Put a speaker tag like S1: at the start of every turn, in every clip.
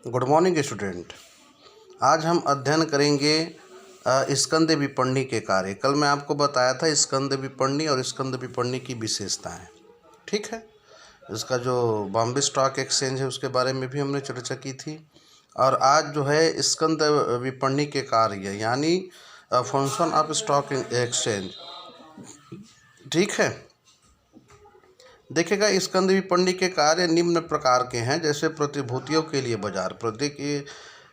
S1: Good morning student. आज हम अध्ययन करेंगे स्कंद विपणनी के कार्य। कल मैं आपको बताया था स्कंद विपणनी और स्कंद विपणनी की विशेषताएं। ठीक है, इसका जो बॉम्बे स्टॉक एक्सचेंज है उसके बारे में भी हमने चर्चा की थी। और आज जो है स्कंद विपणनी के कार्य यानी फंक्शन ऑफ स्टॉक एक्सचेंज। ठीक है, देखिएगा स्कंद विपणनी के कार्य निम्न प्रकार के हैं। जैसे प्रतिभूतियों के लिए बाजार,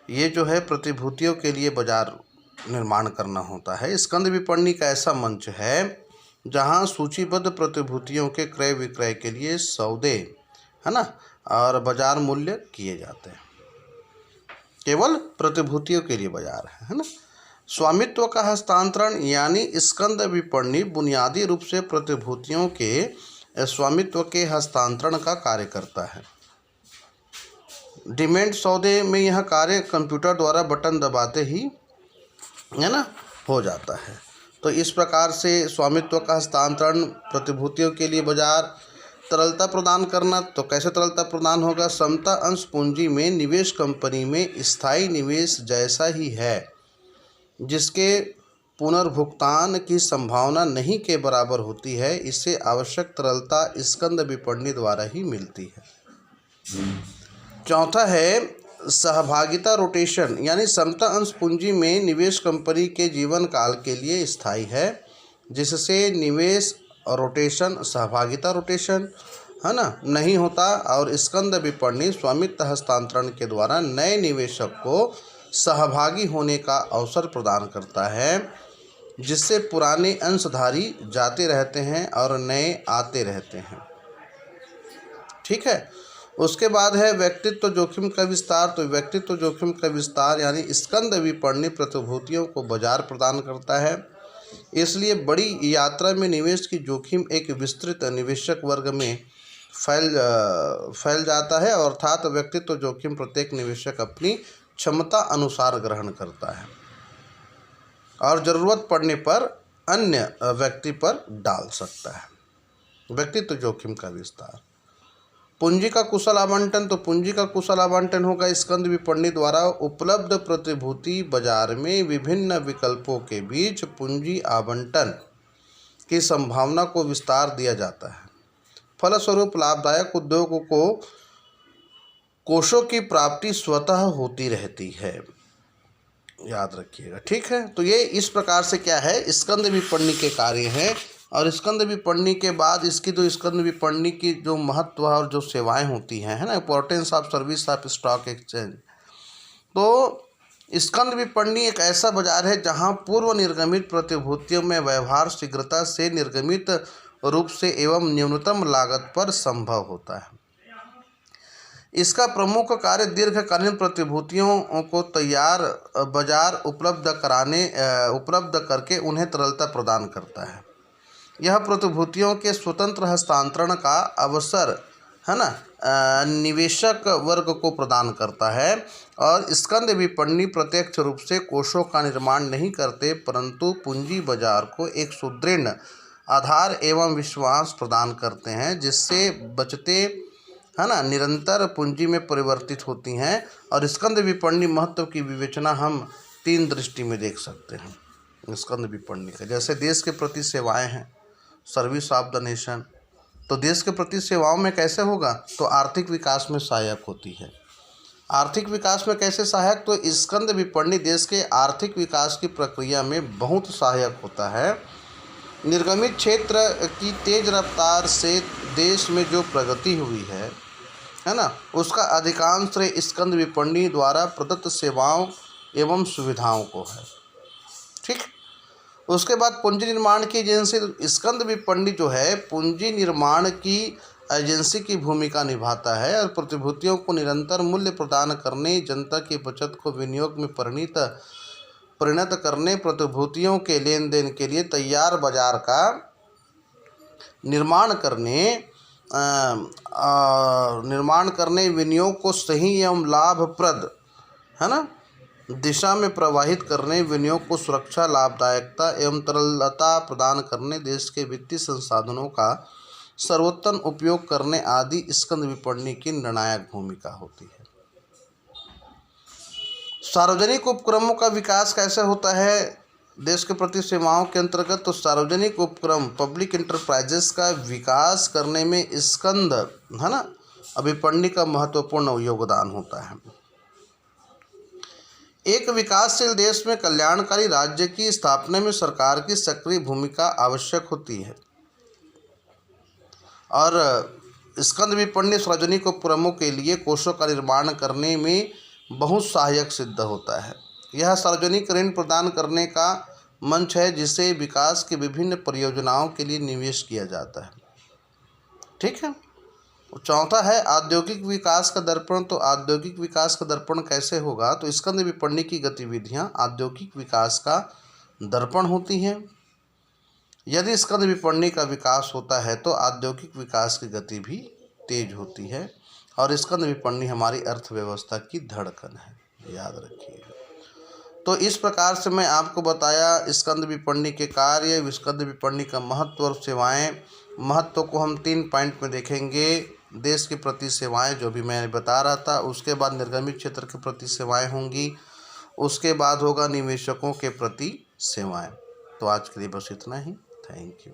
S1: ये जो है प्रतिभूतियों के लिए बाजार निर्माण करना होता है। स्कंद विपणनी का ऐसा मंच है जहां सूचीबद्ध प्रतिभूतियों के क्रय विक्रय के लिए सौदे, है ना, और बाजार मूल्य किए जाते हैं। केवल प्रतिभूतियों के लिए बाजार है ना। स्वामित्व का हस्तांतरण यानी स्कंद विपणनी बुनियादी रूप से प्रतिभूतियों के स्वामित्व के हस्तांतरण का कार्य करता है। डिमेंट सौदे में यह कार्य कंप्यूटर द्वारा बटन दबाते ही, है ना, हो जाता है। तो इस प्रकार से स्वामित्व का हस्तांतरण, प्रतिभूतियों के लिए बाजार, तरलता प्रदान करना। तो कैसे तरलता प्रदान होगा? समता अंश पूंजी में निवेश कंपनी में स्थायी निवेश जैसा ही है, जिसके पुनर्भुगतान की संभावना नहीं के बराबर होती है। इससे आवश्यक तरलता स्कंद विपणनी द्वारा ही मिलती है। चौथा है सहभागिता रोटेशन यानी समता अंश पूंजी में निवेश कंपनी के जीवन काल के लिए स्थायी है, जिससे निवेश रोटेशन, सहभागिता रोटेशन, है ना, नहीं होता। और स्कंद विपणनी स्वामित्व हस्तांतरण के द्वारा नए निवेशक को सहभागी होने का अवसर प्रदान करता है, जिससे पुराने अंशधारी जाते रहते हैं और नए आते रहते हैं। ठीक है, उसके बाद है व्यक्तित्व जोखिम का विस्तार। तो व्यक्तित्व जोखिम का विस्तार यानी स्कंद विपणनी प्रतिभूतियों को बाजार प्रदान करता है, इसलिए बड़ी यात्रा में निवेश की जोखिम एक विस्तृत निवेशक वर्ग में फैल जाता है। अर्थात व्यक्तित्व जोखिम प्रत्येक निवेशक अपनी क्षमता अनुसार ग्रहण करता है और ज़रूरत पड़ने पर अन्य व्यक्ति पर डाल सकता है। व्यक्तित्व जोखिम का विस्तार। पूंजी का कुशल आवंटन। तो पूंजी का कुशल आवंटन होगा स्कंद विपणनी द्वारा उपलब्ध प्रतिभूति बाजार में विभिन्न विकल्पों के बीच पूंजी आवंटन की संभावना को विस्तार दिया जाता है। फलस्वरूप लाभदायक उद्योगों को कोषों की प्राप्ति स्वतः होती रहती है, याद रखिएगा। ठीक है, तो ये इस प्रकार से क्या है, स्कंद विपणनी के कार्य हैं। और स्कंद विपणनी के बाद इसकी जो स्कंद विपणनी की जो महत्व और जो सेवाएं होती हैं, है ना, importance of service of stock exchange. तो स्कंद विपणनी एक ऐसा बाजार है जहां पूर्व निर्गमित प्रतिभूतियों में व्यवहार शीघ्रता से निर्गमित रूप से एवं न्यूनतम लागत पर संभव होता है। इसका प्रमुख कार्य दीर्घकालीन प्रतिभूतियों को तैयार बाजार उपलब्ध करके उन्हें तरलता प्रदान करता है। यह प्रतिभूतियों के स्वतंत्र हस्तांतरण का अवसर, है ना, निवेशक वर्ग को प्रदान करता है। और स्कंद विपणनी प्रत्यक्ष रूप से कोषों का निर्माण नहीं करते, परंतु पूंजी बाजार को एक सुदृढ़ आधार एवं विश्वास प्रदान करते हैं, जिससे बचते, है ना, निरंतर पूंजी में परिवर्तित होती हैं। और स्कंद विपणनी महत्व की विवेचना हम 3 दृष्टि में देख सकते हैं स्कंद विपणनी का। जैसे देश के प्रति सेवाएं हैं, सर्विस ऑफ द नेशन। तो देश के प्रति सेवाओं में कैसे होगा? तो आर्थिक विकास में सहायक होती है। आर्थिक विकास में कैसे सहायक? तो स्कंद विपणनी देश के आर्थिक विकास की प्रक्रिया में बहुत सहायक होता है। निर्गमित क्षेत्र की तेज रफ्तार से देश में जो प्रगति हुई है ना, उसका अधिकांश श्रेय स्कंद विपणनी द्वारा प्रदत्त सेवाओं एवं सुविधाओं को है। ठीक, उसके बाद पूंजी निर्माण की एजेंसी। स्कंद विपणनी जो है पूंजी निर्माण की एजेंसी की भूमिका निभाता है और प्रतिभूतियों को निरंतर मूल्य प्रदान करने, जनता की बचत को विनियोग में परिणत करने, प्रतिभूतियों के लेन देन के लिए तैयार बाजार का निर्माण करने, विनियोग को सही एवं लाभप्रद, है ना, दिशा में प्रवाहित करने, विनियोग को सुरक्षा, लाभदायकता एवं तरलता प्रदान करने, देश के वित्तीय संसाधनों का सर्वोत्तम उपयोग करने आदि स्कंद विपणनी की निर्णायक भूमिका होती है। सार्वजनिक उपक्रमों का विकास कैसे होता है देश के प्रति सेवाओं के अंतर्गत? तो सार्वजनिक उपक्रम पब्लिक इंटरप्राइजेस का विकास करने में स्कंद, है ना, अभिपन्नी का महत्वपूर्ण योगदान होता है। एक विकासशील देश में कल्याणकारी राज्य की स्थापना में सरकार की सक्रिय भूमिका आवश्यक होती है और स्कंद विपणनी सार्वजनिक उपक्रमों के लिए कोषों का निर्माण करने में बहुत सहायक सिद्ध होता है। यह सार्वजनिक ऋण प्रदान करने का मंच है जिसे विकास की विभिन्न परियोजनाओं के लिए निवेश किया जाता है। ठीक है। चौथा है औद्योगिक विकास का दर्पण। तो औद्योगिक विकास का दर्पण कैसे होगा? तो स्कंद विपणनी की गतिविधियां औद्योगिक विकास का दर्पण होती हैं। यदि स्कंद विपणनी का विकास होता है तो औद्योगिक विकास की गति भी तेज होती है और स्कंद विपणनी हमारी अर्थव्यवस्था की धड़कन है, याद रखिए। तो इस प्रकार से मैं आपको बताया स्कंद विपणनी के कार्य, स्कंद विपणनी का महत्व और सेवाएं। महत्व को हम 3 पॉइंट में देखेंगे। देश के प्रति सेवाएं जो भी मैं बता रहा था, उसके बाद निर्गमित क्षेत्र के प्रति सेवाएं होंगी, उसके बाद होगा निवेशकों के प्रति सेवाएं। तो आज के लिए बस इतना ही। Thank you.